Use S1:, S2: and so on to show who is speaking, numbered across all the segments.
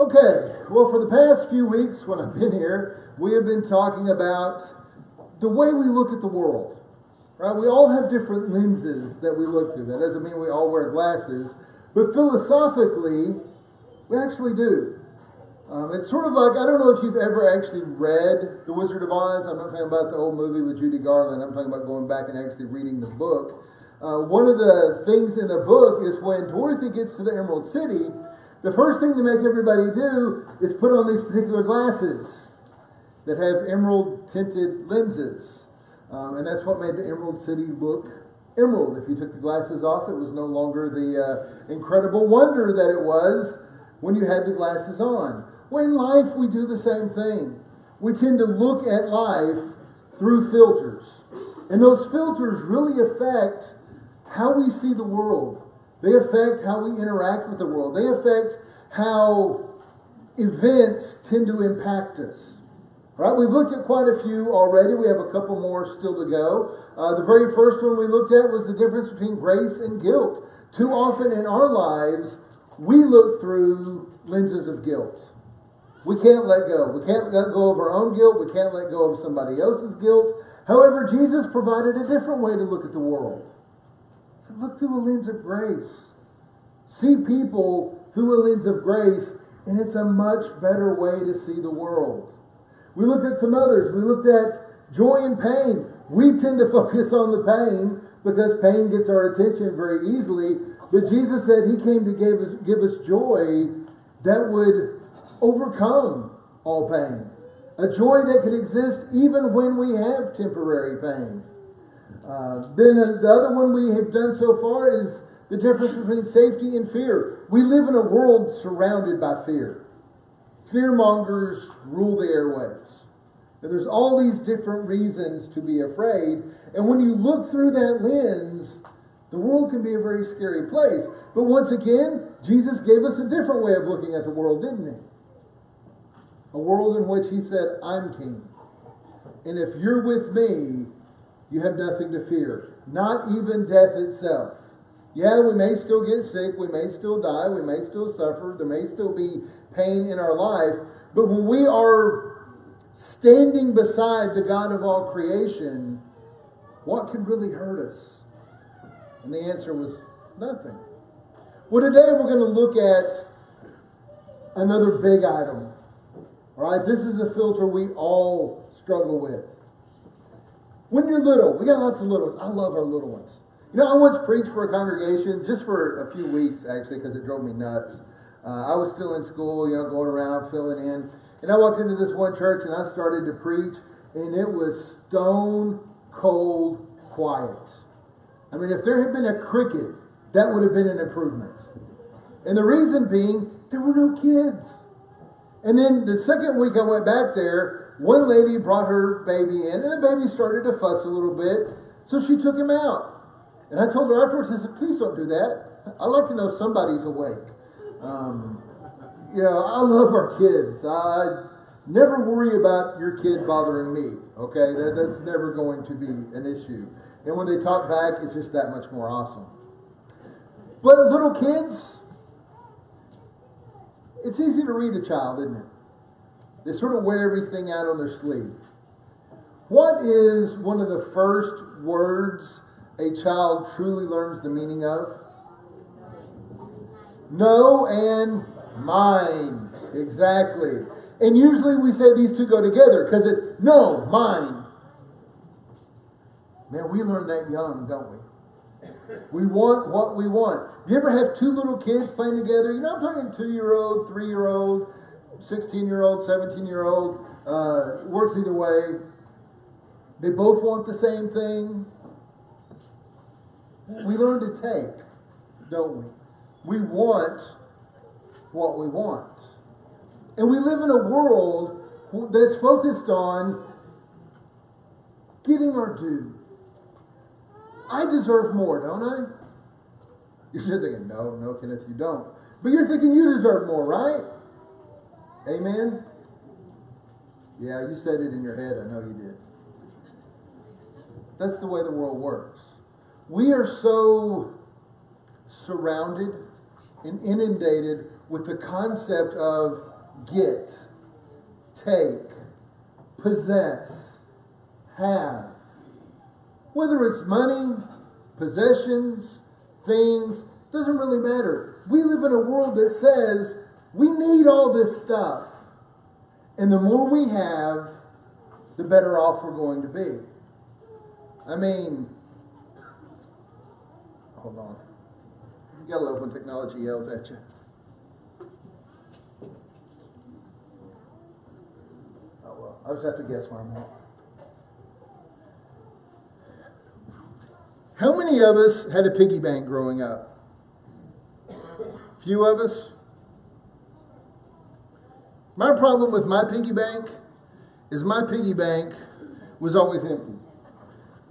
S1: Okay, well, for the past few weeks when I've been here, we have been talking about the way we look at the world. Right? We all have different lenses that we look through. That doesn't mean we all wear glasses, but philosophically, we actually do. It's sort of like, I don't know if you've ever actually read The Wizard of Oz. I'm not talking about the old movie with Judy Garland. I'm talking about going back and actually reading the book. One of the things in the book is when Dorothy gets to the Emerald City, the first thing to make everybody do is put on these particular glasses that have emerald-tinted lenses. And that's what made the Emerald City look emerald. If you took the glasses off, it was no longer the incredible wonder that it was when you had the glasses on. Well, in life, we do the same thing. We tend to look at life through filters. And those filters really affect how we see the world. They affect how we interact with the world. They affect how events tend to impact us. Right? We've looked at quite a few already. We have a couple more still to go. The very first one we looked at was the difference between grace and guilt. Too often in our lives, we look through lenses of guilt. We can't let go. We can't let go of our own guilt. We can't let go of somebody else's guilt. However, Jesus provided a different way to look at the world. So look through a lens of grace. See people through a lens of grace, and it's a much better way to see the world. We looked at some others. We looked at joy and pain. We tend to focus on the pain because pain gets our attention very easily. But Jesus said He came to give us joy that would overcome all pain. A joy that could exist even when we have temporary pain. Then the other one we have done so far is the difference between safety and fear. We live in a world surrounded by fear. Fearmongers rule the airwaves. And there's all these different reasons to be afraid. And when you look through that lens, the world can be a very scary place. But once again, Jesus gave us a different way of looking at the world, didn't He? A world in which He said, I'm king. And if you're with me, you have nothing to fear. Not even death itself. Yeah, we may still get sick. We may still die. We may still suffer. There may still be pain in our life. But when we are standing beside the God of all creation, what could really hurt us? And the answer was nothing. Well, today we're going to look at another big item. All right, this is a filter we all struggle with. When you're little, we got lots of little ones. I love our little ones. You know, I once preached for a congregation, just for a few weeks, actually, because it drove me nuts. I was still in school, going around, filling in. And I walked into this one church, and I started to preach, and it was stone cold quiet. I mean, if there had been a cricket, that would have been an improvement. And the reason being, there were no kids. And then the second week I went back there, one lady brought her baby in, and the baby started to fuss a little bit, so she took him out. And I told her afterwards, I said, please don't do that. I like to know somebody's awake. I love our kids. I never worry about your kid bothering me, okay? That's never going to be an issue. And when they talk back, it's just that much more awesome. But little kids, it's easy to read a child, isn't it? They sort of wear everything out on their sleeve. What is one of the first words a child truly learns the meaning of? No and mine. Exactly. And usually we say these two go together because it's no, mine. Man, we learn that young, don't we? We want what we want. You ever have two little kids playing together? I'm talking 2-year-old, 3-year-old, 16-year-old, 17-year-old. Works either way. They both want the same thing. We learn to take, don't we? We want what we want. And we live in a world that's focused on getting our due. I deserve more, don't I? You're thinking, no, Kenneth, you don't. But you're thinking you deserve more, right? Amen? Yeah, you said it in your head. I know you did. That's the way the world works. We are so surrounded and inundated with the concept of get, take, possess, have. Whether it's money, possessions, things, doesn't really matter. We live in a world that says we need all this stuff. And the more we have, the better off we're going to be. I mean, hold on. You gotta love when technology yells at you. Oh well, I'll just have to guess where I'm at. How many of us had a piggy bank growing up? Few of us. My problem with my piggy bank is my piggy bank was always empty.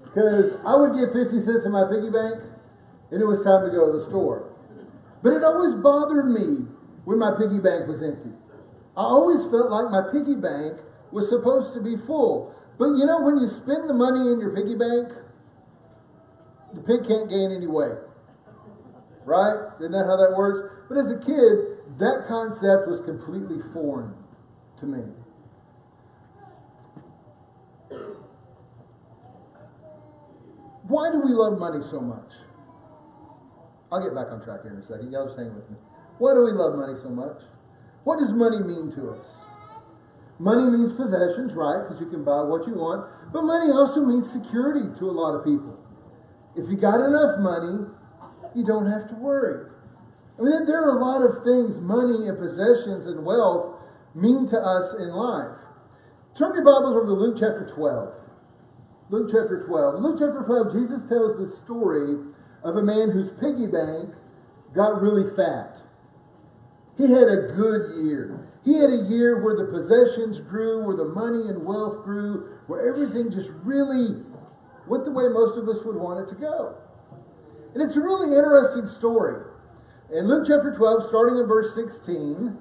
S1: Because I would get 50 cents in my piggy bank and it was time to go to the store. But it always bothered me when my piggy bank was empty. I always felt like my piggy bank was supposed to be full. But you know, when you spend the money in your piggy bank, the pig can't gain any weight. Right? Isn't that how that works? But as a kid, that concept was completely foreign to me. Why do we love money so much? I'll get back on track here in a second. Y'all just hang with me. Why do we love money so much? What does money mean to us? Money means possessions, right? Because you can buy what you want. But money also means security to a lot of people. If you got enough money, you don't have to worry. I mean, there are a lot of things money and possessions and wealth mean to us in life. Turn your Bibles over to Luke chapter 12. Luke chapter 12. In Luke chapter 12, Jesus tells the story of a man whose piggy bank got really fat. He had a good year. He had a year where the possessions grew, where the money and wealth grew, where everything just really went the way most of us would want it to go. And it's a really interesting story. In Luke chapter 12, starting in verse 16,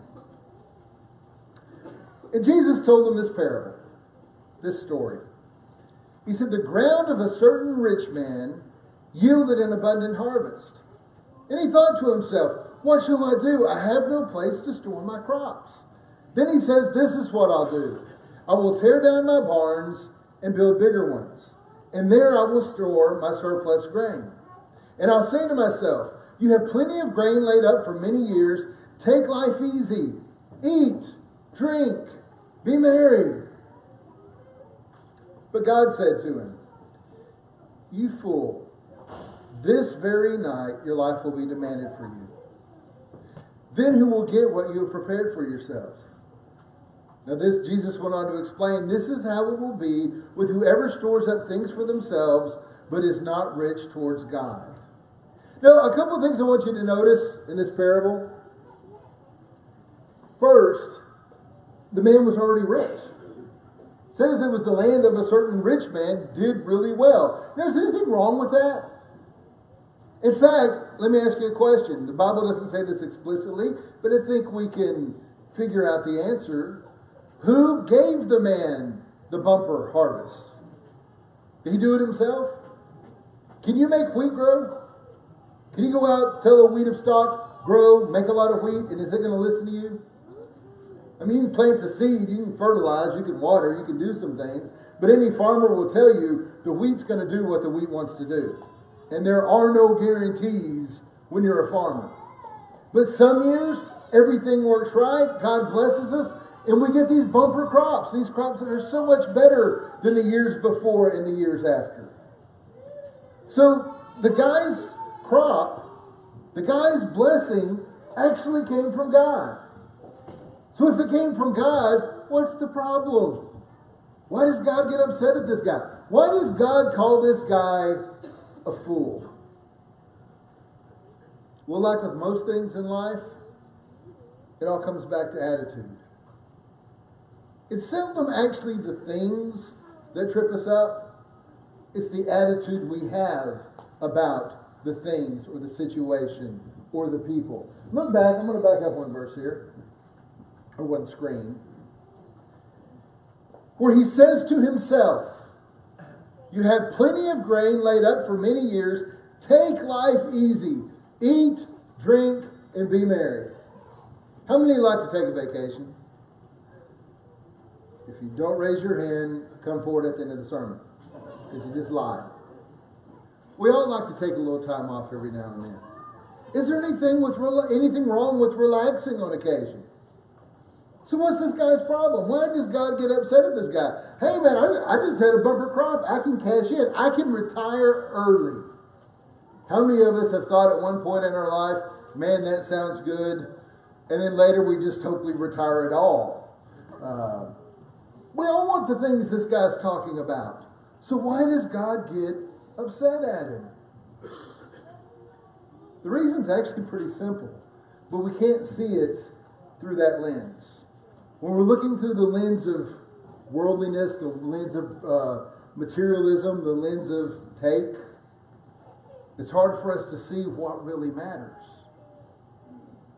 S1: and Jesus told them this parable, this story. He said, the ground of a certain rich man yielded an abundant harvest. And he thought to himself, what shall I do? I have no place to store my crops. Then he says, this is what I'll do. I will tear down my barns and build bigger ones. And there I will store my surplus grain. And I'll say to myself, you have plenty of grain laid up for many years. Take life easy. Eat, drink, be merry. But God said to him, you fool, this very night your life will be demanded for you. Then who will get what you have prepared for yourself? Now this, Jesus went on to explain, this is how it will be with whoever stores up things for themselves, but is not rich towards God. Now, a couple of things I want you to notice in this parable. First, the man was already rich. It says it was the land of a certain rich man, did really well. Now, is there anything wrong with that? In fact, let me ask you a question. The Bible doesn't say this explicitly, but I think we can figure out the answer. Who gave the man the bumper harvest? Did he do it himself? Can you make wheat grow? Can you go out, tell a wheat of stock, grow, make a lot of wheat, and is it going to listen to you? I mean, you can plant a seed, you can fertilize, you can water, you can do some things, but any farmer will tell you the wheat's going to do what the wheat wants to do. And there are no guarantees when you're a farmer. But some years, everything works right, God blesses us, and we get these bumper crops, these crops that are so much better than the years before and the years after. So the guy's crop, the guy's blessing actually came from God. So if it came from God, what's the problem? Why does God get upset at this guy? Why does God call this guy a fool? Well, like with most things in life, it all comes back to attitude. It's seldom actually the things that trip us up. It's the attitude we have about the things or the situation or the people. Look back. I'm going to back up one verse here, or one screen, where he says to himself, you have plenty of grain laid up for many years. Take life easy. Eat, drink, and be merry. How many like to take a vacation? If you don't raise your hand, come forward at the end of the sermon, because you just lied. We all like to take a little time off every now and then. Is there anything wrong with relaxing on occasion? So what's this guy's problem? Why does God get upset at this guy? Hey man, I just had a bumper crop. I can cash in. I can retire early. How many of us have thought at one point in our life, man, that sounds good, and then later we just hope we retire at all? We all want the things this guy's talking about. So why does God get upset at him? The reason's actually pretty simple, but we can't see it through that lens. When we're looking through the lens of worldliness, the lens of materialism, the lens of take, it's hard for us to see what really matters.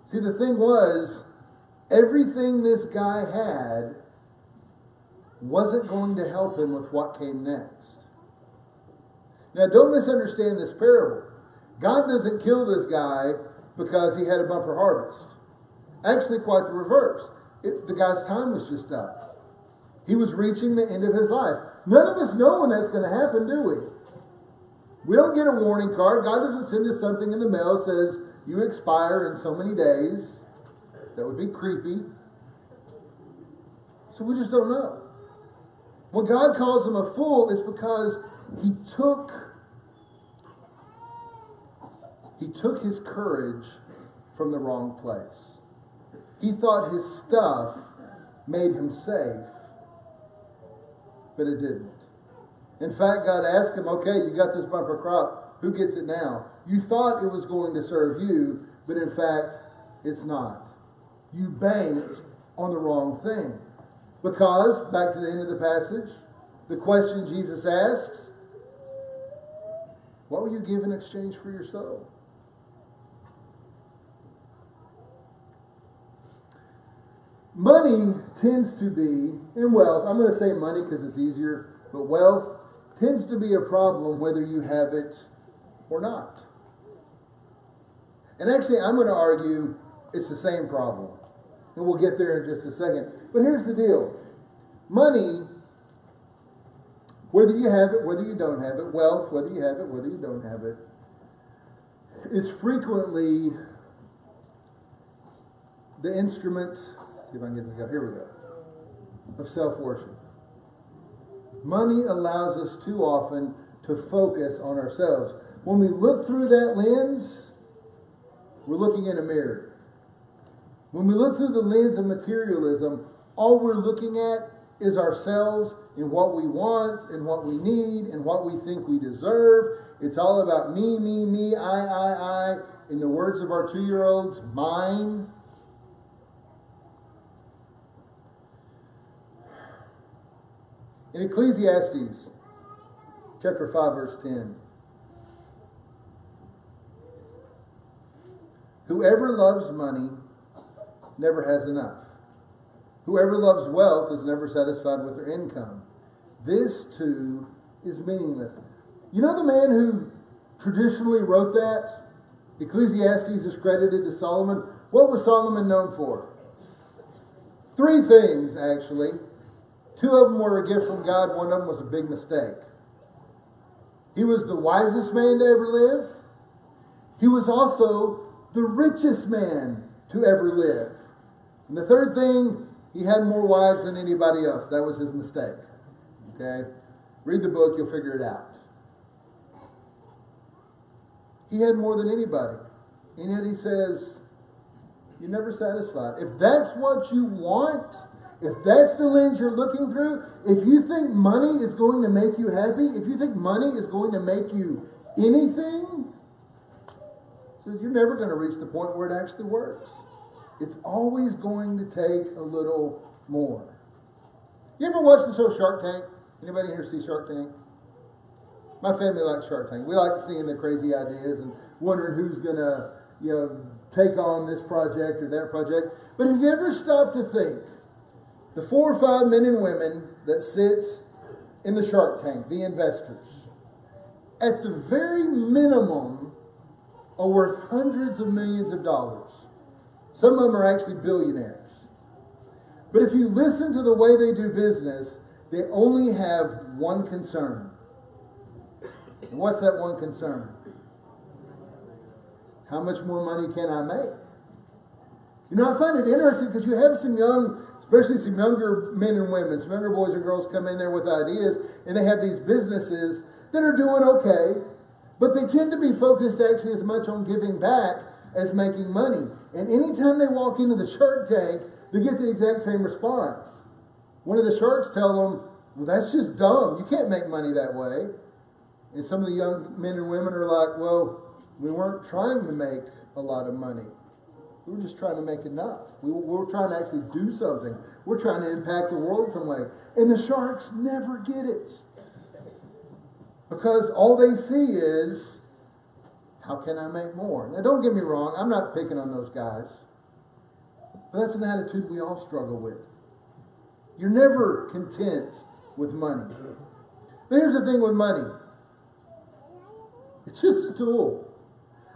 S1: See, the thing was, everything this guy had wasn't going to help him with what came next. Now, don't misunderstand this parable. God doesn't kill this guy because he had a bumper harvest. Actually, quite the reverse. The guy's time was just up. He was reaching the end of his life. None of us know when that's going to happen, do we? We don't get a warning card. God doesn't send us something in the mail that says, you expire in so many days. That would be creepy. So we just don't know. When God calls him a fool, it's because he took his courage from the wrong place. He thought his stuff made him safe, but it didn't. In fact, God asked him, okay, you got this bumper crop. Who gets it now? You thought it was going to serve you, but in fact, it's not. You banked on the wrong thing. Because, back to the end of the passage, the question Jesus asks, what will you give in exchange for your soul? Money tends to be, and wealth, I'm going to say money because it's easier, but wealth tends to be a problem whether you have it or not. And actually, I'm going to argue it's the same problem. And we'll get there in just a second. But here's the deal. Money, whether you have it, whether you don't have it, wealth, whether you have it, whether you don't have it, is frequently the instrument, see if I can get it to go, here we go, of self-worship. Money allows us too often to focus on ourselves. When we look through that lens, we're looking in a mirror. When we look through the lens of materialism, all we're looking at is ourselves and what we want and what we need and what we think we deserve. It's all about me, me, me, I. In the words of our 2-year-olds, mine. In Ecclesiastes, chapter 5, verse 10. Whoever loves money never has enough. Whoever loves wealth is never satisfied with their income. This, too, is meaningless. You know the man who traditionally wrote that? Ecclesiastes is credited to Solomon. What was Solomon known for? 3 things, actually. 2 of them were a gift from God. 1 of them was a big mistake. He was the wisest man to ever live. He was also the richest man to ever live. And the 3rd thing, he had more wives than anybody else. That was his mistake. Okay? Read the book, you'll figure it out. He had more than anybody. And yet he says, you're never satisfied. If that's what you want, if that's the lens you're looking through, if you think money is going to make you happy, if you think money is going to make you anything, so you're never going to reach the point where it actually works. It's always going to take a little more. You ever watch the show Shark Tank? Anybody here see Shark Tank? My family likes Shark Tank. We like seeing the crazy ideas and wondering who's going to, take on this project or that project. But have you ever stopped to think, the 4 or 5 men and women that sit in the Shark Tank, the investors, at the very minimum are worth hundreds of millions of dollars. Some of them are actually billionaires. But if you listen to the way they do business, they only have one concern. And what's that one concern? How much more money can I make? You know, I find it interesting because you have some young, especially some younger men and women, some younger boys and girls come in there with ideas, and they have these businesses that are doing okay, but they tend to be focused actually as much on giving back as making money. And anytime they walk into the Shark Tank, they get the exact same response. One of the sharks tell them, well, that's just dumb. You can't make money that way. And some of the young men and women are like, well, we weren't trying to make a lot of money. We were just trying to make enough. We were trying to actually do something. We're trying to impact the world in some way. And the sharks never get it. Because all they see is, how can I make more? Now, don't get me wrong. I'm not picking on those guys. But that's an attitude we all struggle with. You're never content with money. But here's the thing with money. It's just a tool.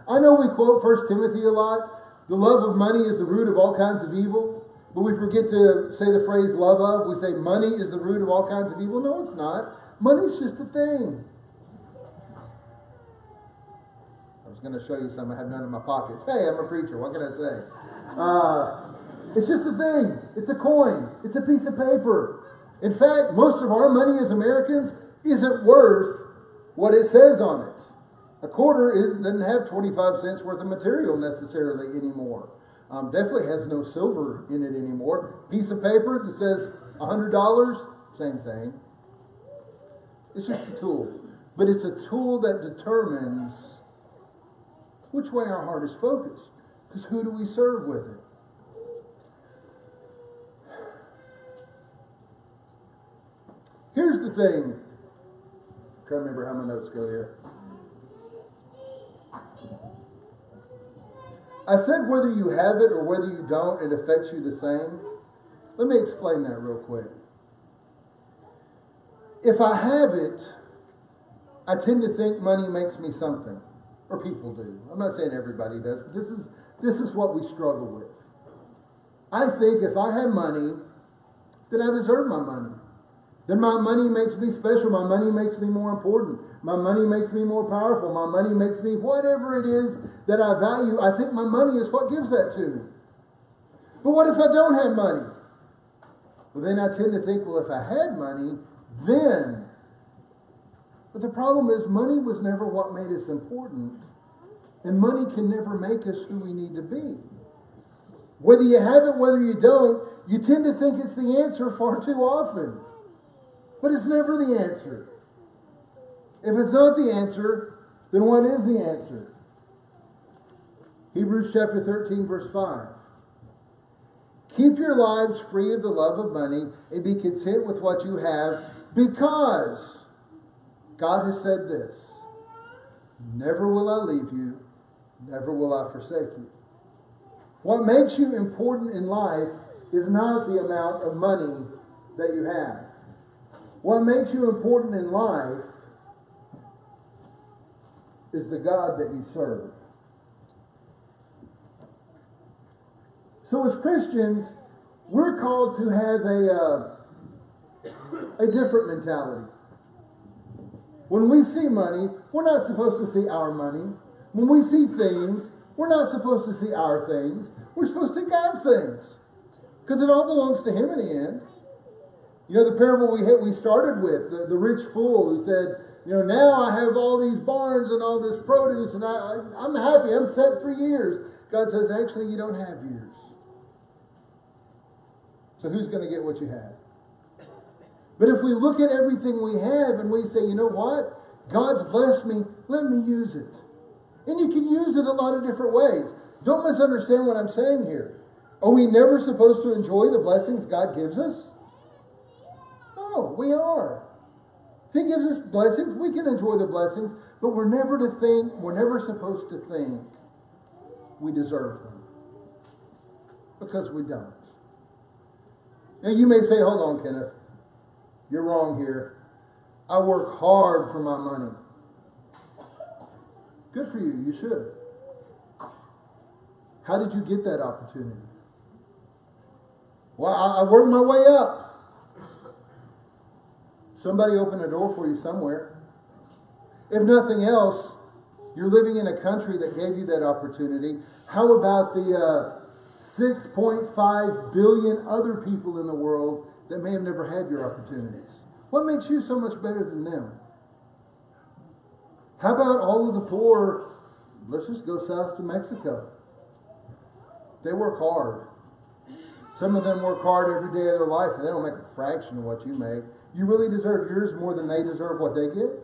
S1: I know we quote 1 Timothy a lot. The love of money is the root of all kinds of evil. But we forget to say the phrase love of. We say money is the root of all kinds of evil. No, it's not. Money's just a thing. I was going to show you some. I have none in my pockets. Hey, I'm a preacher. What can I say? It's just a thing. It's a coin. It's a piece of paper. In fact, most of our money as Americans isn't worth what it says on it. A quarter doesn't have 25 cents worth of material necessarily anymore. Definitely has no silver in it anymore. Piece of paper that says $100, same thing. It's just a tool. But it's a tool that determines which way our heart is focused. Because who do we serve with it? Here's the thing. I can't remember how my notes go here. I said whether you have it or whether you don't, it affects you the same. Let me explain that real quick. If I have it, I tend to think money makes me something. Or people do. I'm not saying everybody does, but this is what we struggle with. I think if I have money, then I deserve my money. Then my money makes me special. My money makes me more important. My money makes me more powerful. My money makes me whatever it is that I value. I think my money is what gives that to me. But what if I don't have money? Well, then I tend to think, well, if I had money, then. But the problem is money was never what made us important. And money can never make us who we need to be. Whether you have it, whether you don't, you tend to think it's the answer far too often. But it's never the answer. If it's not the answer, then what is the answer? Hebrews chapter 13, verse 5. Keep your lives free of the love of money and be content with what you have, because God has said this: never will I leave you, never will I forsake you. What makes you important in life is not the amount of money that you have. What makes you important in life is the God that you serve. So as Christians, we're called to have a different mentality. When we see money, we're not supposed to see our money. When we see things, we're not supposed to see our things. We're supposed to see God's things. Because it all belongs to Him in the end. You know, the parable we started with, the rich fool who said, you know, now I have all these barns and all this produce and I'm happy, I'm set for years. God says, actually, you don't have years. So who's going to get what you have? But if we look at everything we have and we say, you know what? God's blessed me, let me use it. And you can use it a lot of different ways. Don't misunderstand what I'm saying here. Are we never supposed to enjoy the blessings God gives us? No, we are. If He gives us blessings, we can enjoy the blessings, but we're never supposed to think we deserve them. Because we don't. Now you may say, hold on, Kenneth. You're wrong here. I work hard for my money. Good for you. You should. How did you get that opportunity? Well, I worked my way up. Somebody opened a door for you somewhere. If nothing else, you're living in a country that gave you that opportunity. How about the 6.5 billion other people in the world that may have never had your opportunities? What makes you so much better than them? How about all of the poor? Let's just go south to Mexico. They work hard. Some of them work hard every day of their life, and they don't make a fraction of what you make. You really deserve yours more than they deserve what they get?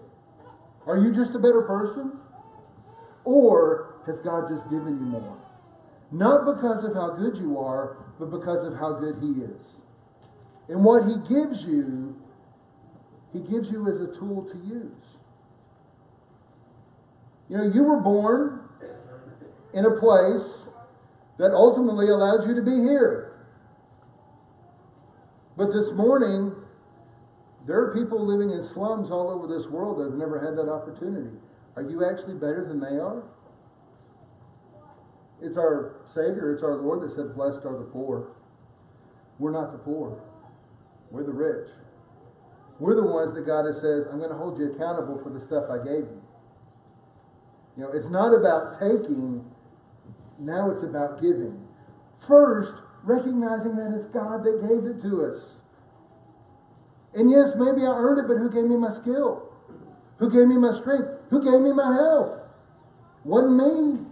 S1: Are you just a better person? Or has God just given you more? Not because of how good you are, but because of how good He is. And what He gives you as a tool to use. You know, you were born in a place that ultimately allowed you to be here. But this morning, there are people living in slums all over this world that have never had that opportunity. Are you actually better than they are? It's our Savior, it's our Lord that said, blessed are the poor. We're not the poor. We're the rich. We're the ones that God says, I'm going to hold you accountable for the stuff I gave you. You know, it's not about taking, now it's about giving. First, recognizing that it's God that gave it to us. And yes, maybe I earned it, but who gave me my skill? Who gave me my strength? Who gave me my health? Wasn't me.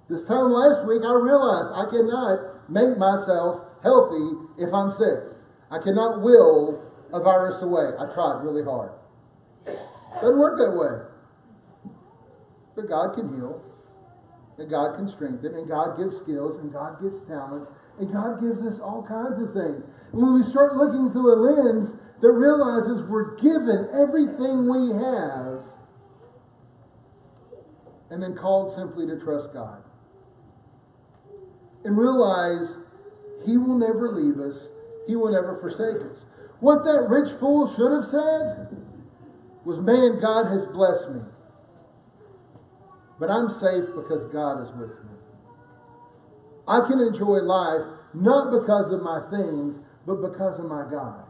S1: This time last week, I realized I cannot make myself healthy if I'm sick. I cannot will a virus away. I tried really hard. Doesn't work that way. But God can heal. And God can strengthen, and God gives skills, and God gives talent, and God gives us all kinds of things. And when we start looking through a lens that realizes we're given everything we have, and then called simply to trust God. And realize He will never leave us, He will never forsake us. What that rich fool should have said was, man, God has blessed me. But I'm safe because God is with me. I can enjoy life not because of my things, but because of my God.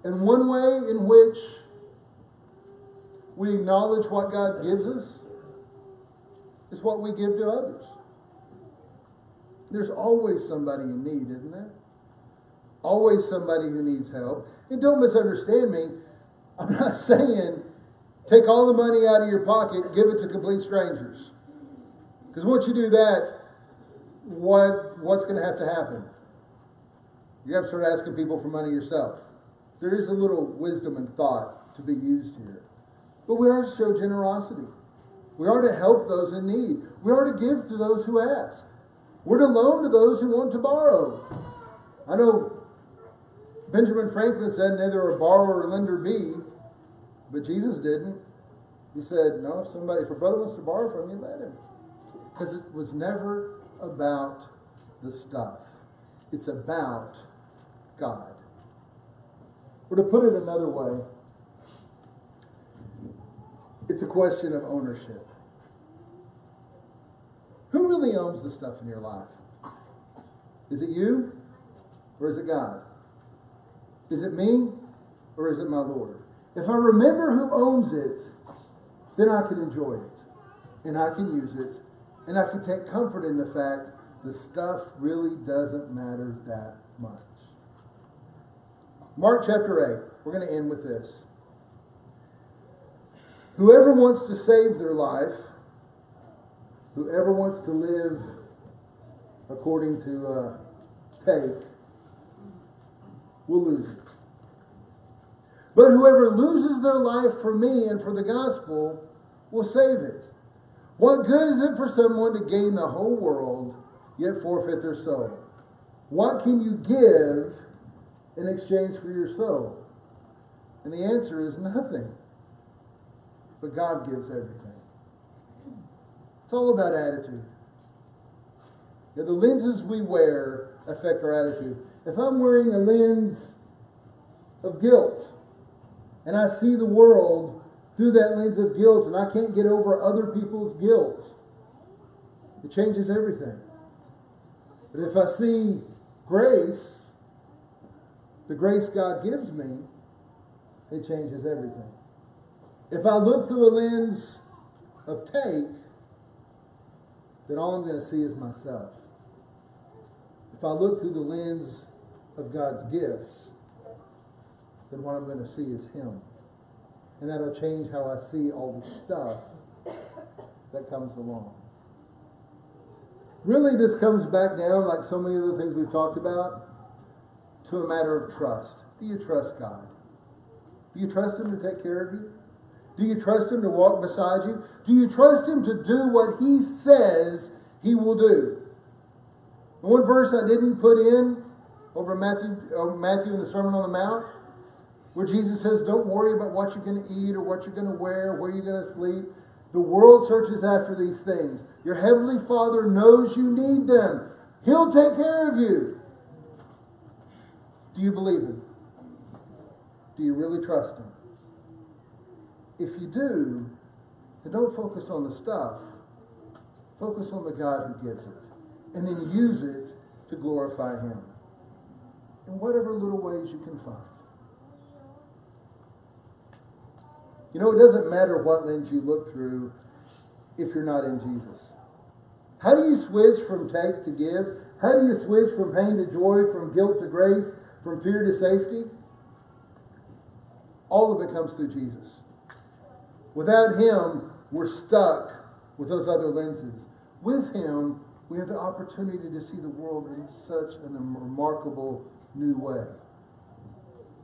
S1: And one way in which we acknowledge what God gives us is what we give to others. There's always somebody in need, isn't there? Always somebody who needs help. And don't misunderstand me. I'm not saying take all the money out of your pocket, give it to complete strangers. Because once you do that, what's going to have to happen? You have to start asking people for money yourself. There is a little wisdom and thought to be used here. But we are to show generosity. We are to help those in need. We are to give to those who ask. We're to loan to those who want to borrow. I know Benjamin Franklin said neither a borrower or lender be. But Jesus didn't. He said, no, if a brother wants to borrow from you, let him. Because it was never about the stuff. It's about God. Or to put it another way, it's a question of ownership. Who really owns the stuff in your life? Is it you? Or is it God? Is it me? Or is it my Lord? If I remember who owns it, then I can enjoy it. And I can use it. And I can take comfort in the fact the stuff really doesn't matter that much. Mark chapter 8. We're going to end with this. Whoever wants to save their life, whoever wants to live according to take, will lose it. But whoever loses their life for me and for the gospel will save it. What good is it for someone to gain the whole world, yet forfeit their soul? What can you give in exchange for your soul? And the answer is nothing. But God gives everything. It's all about attitude. Now, the lenses we wear affect our attitude. If I'm wearing a lens of guilt, and I see the world through that lens of guilt, and I can't get over other people's guilt, it changes everything. But if I see grace, the grace God gives me, it changes everything. If I look through a lens of take, then all I'm going to see is myself. If I look through the lens of God's gifts, then what I'm going to see is Him. And that'll change how I see all the stuff that comes along. Really, this comes back down, like so many of the things we've talked about, to a matter of trust. Do you trust God? Do you trust Him to take care of you? Do you trust Him to walk beside you? Do you trust Him to do what He says He will do? The one verse I didn't put in over Matthew in the Sermon on the Mount, where Jesus says, don't worry about what you're going to eat or what you're going to wear, where you're going to sleep. The world searches after these things. Your Heavenly Father knows you need them. He'll take care of you. Do you believe Him? Do you really trust Him? If you do, then don't focus on the stuff. Focus on the God who gives it. And then use it to glorify Him in whatever little ways you can find. You know, it doesn't matter what lens you look through if you're not in Jesus. How do you switch from take to give? How do you switch from pain to joy, from guilt to grace, from fear to safety? All of it comes through Jesus. Without Him, we're stuck with those other lenses. With Him, we have the opportunity to see the world in such a remarkable new way.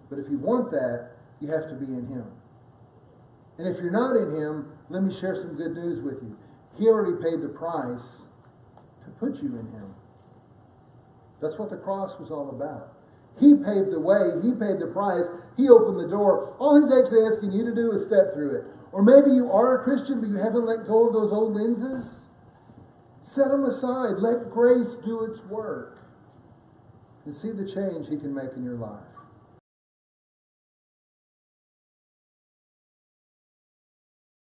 S1: But if you want that, you have to be in Him. And if you're not in Him, let me share some good news with you. He already paid the price to put you in Him. That's what the cross was all about. He paved the way. He paid the price. He opened the door. All He's actually asking you to do is step through it. Or maybe you are a Christian, but you haven't let go of those old lenses. Set them aside. Let grace do its work. And see the change He can make in your life.